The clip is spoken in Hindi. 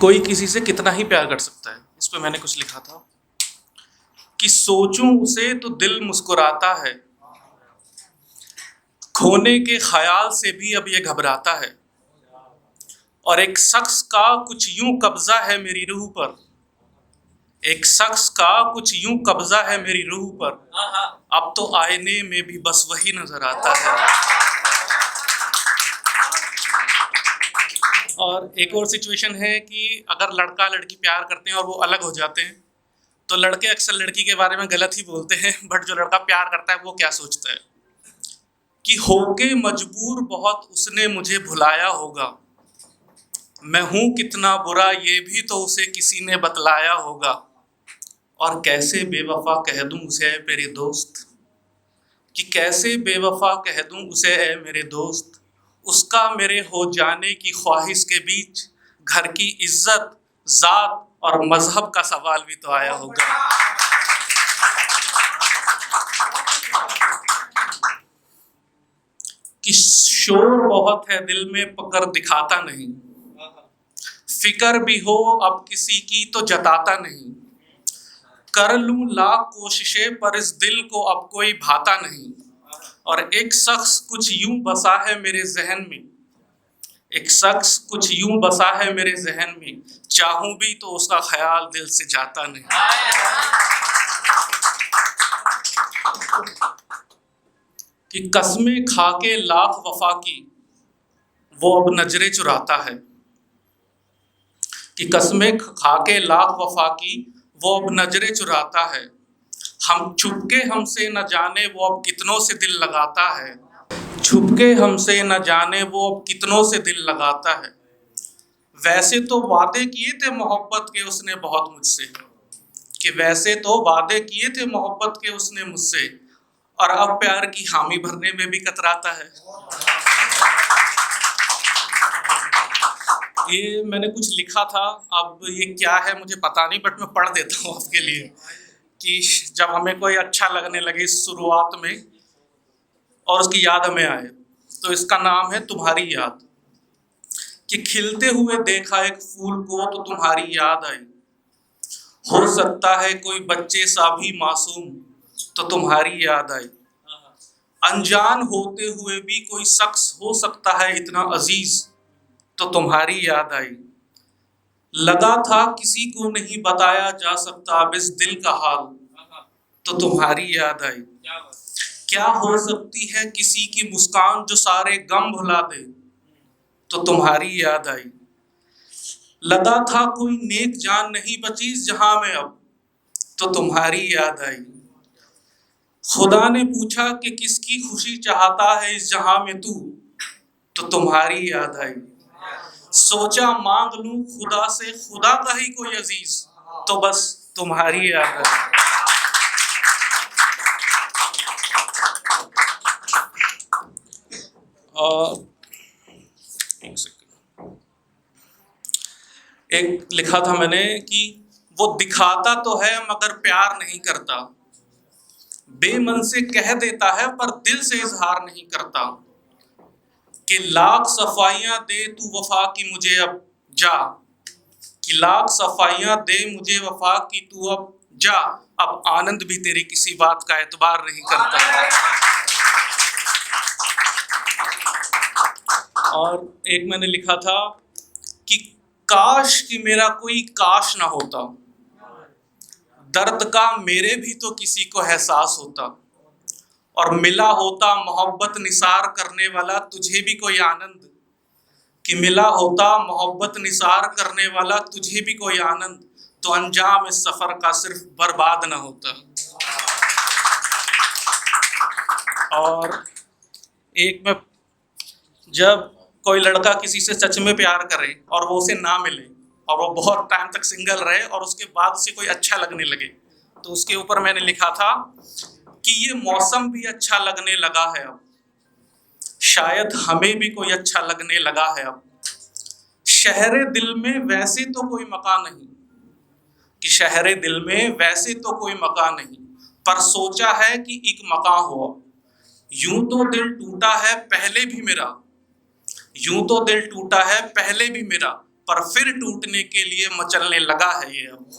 कोई किसी से कितना ही प्यार कर सकता है। इस पे मैंने कुछ लिखा था कि सोचूं उसे तो दिल मुस्कुराता है, खोने के ख्याल से भी अब ये घबराता है। और एक शख्स का कुछ यूं कब्जा है मेरी रूह पर, एक शख्स का कुछ यूं कब्जा है मेरी रूह पर, अब तो आईने में भी बस वही नजर आता है। और एक और सिचुएशन है कि अगर लड़का लड़की प्यार करते हैं और वो अलग हो जाते हैं तो लड़के अक्सर लड़की के बारे में गलत ही बोलते हैं, बट जो लड़का प्यार करता है वो क्या सोचता है कि होके मजबूर बहुत उसने मुझे भुलाया होगा, मैं हूं कितना बुरा ये भी तो उसे किसी ने बतलाया होगा। और कैसे बेवफा कह दूं उसे ऐ मेरे दोस्त, कि कैसे बेवफा कह दूं उसे ऐ मेरे दोस्त, उसका मेरे हो जाने की ख्वाहिश के बीच घर की इज्जत, जात और मजहब का सवाल भी तो आया होगा। कि शोर बहुत है दिल में पकड़ दिखाता नहीं, फिक्र भी हो अब किसी की तो जताता नहीं, कर लूं लाख कोशिशें पर इस दिल को अब कोई भाता नहीं। और एक शख्स कुछ यूं बसा है मेरे जहन में, एक शख्स कुछ यूं बसा है मेरे जहन में, चाहूं भी तो उसका ख्याल दिल से जाता नहीं। कि कसमें खा के लाख वफा की वो अब नजरें चुराता है, कि कसमें खा के लाख वफा की वो अब नजरें चुराता है, हम छुपके हमसे न जाने वो अब कितनों से दिल लगाता है, छुपके हमसे न जाने वो अब कितनों से दिल लगाता है। वैसे तो वादे किए थे मोहब्बत के उसने बहुत मुझसे, कि वैसे तो वादे किए थे मोहब्बत के उसने मुझसे, और अब प्यार की हामी भरने में भी कतराता है। ये मैंने कुछ लिखा था, अब ये क्या है मुझे पता नहीं, बट मैं पढ़ देता हूँ आपके लिए। कि जब हमें कोई अच्छा लगने लगे शुरुआत में और उसकी याद हमें आए, तो इसका नाम है तुम्हारी याद। कि खिलते हुए देखा एक फूल को तो तुम्हारी याद आई, हो सकता है कोई बच्चे सा भी मासूम तो तुम्हारी याद आई, अनजान होते हुए भी कोई शख्स हो सकता है इतना अजीज तो तुम्हारी याद आई, लगा था किसी को नहीं बताया जा सकता अब इस दिल का हाल तो तुम्हारी याद आई, क्या हो सकती है किसी की मुस्कान जो सारे गम भुला दे तो तुम्हारी याद आई, लगा था कोई नेक जान नहीं बची इस जहां में अब तो तुम्हारी याद आई, खुदा ने पूछा कि किसकी खुशी चाहता है इस जहां में तू तो तुम्हारी याद आई, सोचा मांग लूं खुदा से खुदा का ही कोई अजीज तो बस तुम्हारी याद आई। एक लिखा था मैंने कि वो दिखाता तो है मगर प्यार नहीं करता, बेमन से कह देता है पर दिल से इजहार नहीं करता, कि लाख सफाइयां दे तू वफा की मुझे अब जा, कि लाख सफाइयां दे मुझे वफा की तू अब जा, अब आनंद भी तेरी किसी बात का एतबार नहीं करता। और एक मैंने लिखा था कि काश कि मेरा कोई काश ना होता, दर्द का मेरे भी तो किसी को एहसास होता, और मिला होता मोहब्बत निसार करने वाला तुझे भी कोई आनंद, कि मिला होता मोहब्बत निसार करने वाला तुझे भी कोई आनंद, तो अंजाम इस सफर का सिर्फ बर्बाद ना होता। और एक में जब कोई लड़का किसी से सच में प्यार करे और वो उसे ना मिले और वो बहुत टाइम तक सिंगल रहे और उसके बाद उसे कोई अच्छा लगने लगे, तो उसके ऊपर मैंने लिखा था कि ये मौसम भी अच्छा लगने लगा है अब, शायद हमें भी कोई अच्छा लगने लगा है अब, शहरे दिल में वैसे तो कोई मकान नहीं, कि शहरे दिल में वैसे तो कोई मकान नहीं, पर सोचा है कि एक मकान हो अब, यूं तो दिल टूटा है पहले भी मेरा, यूं तो दिल टूटा है पहले भी मेरा, पर फिर टूटने के लिए मचलने लगा है ये अब।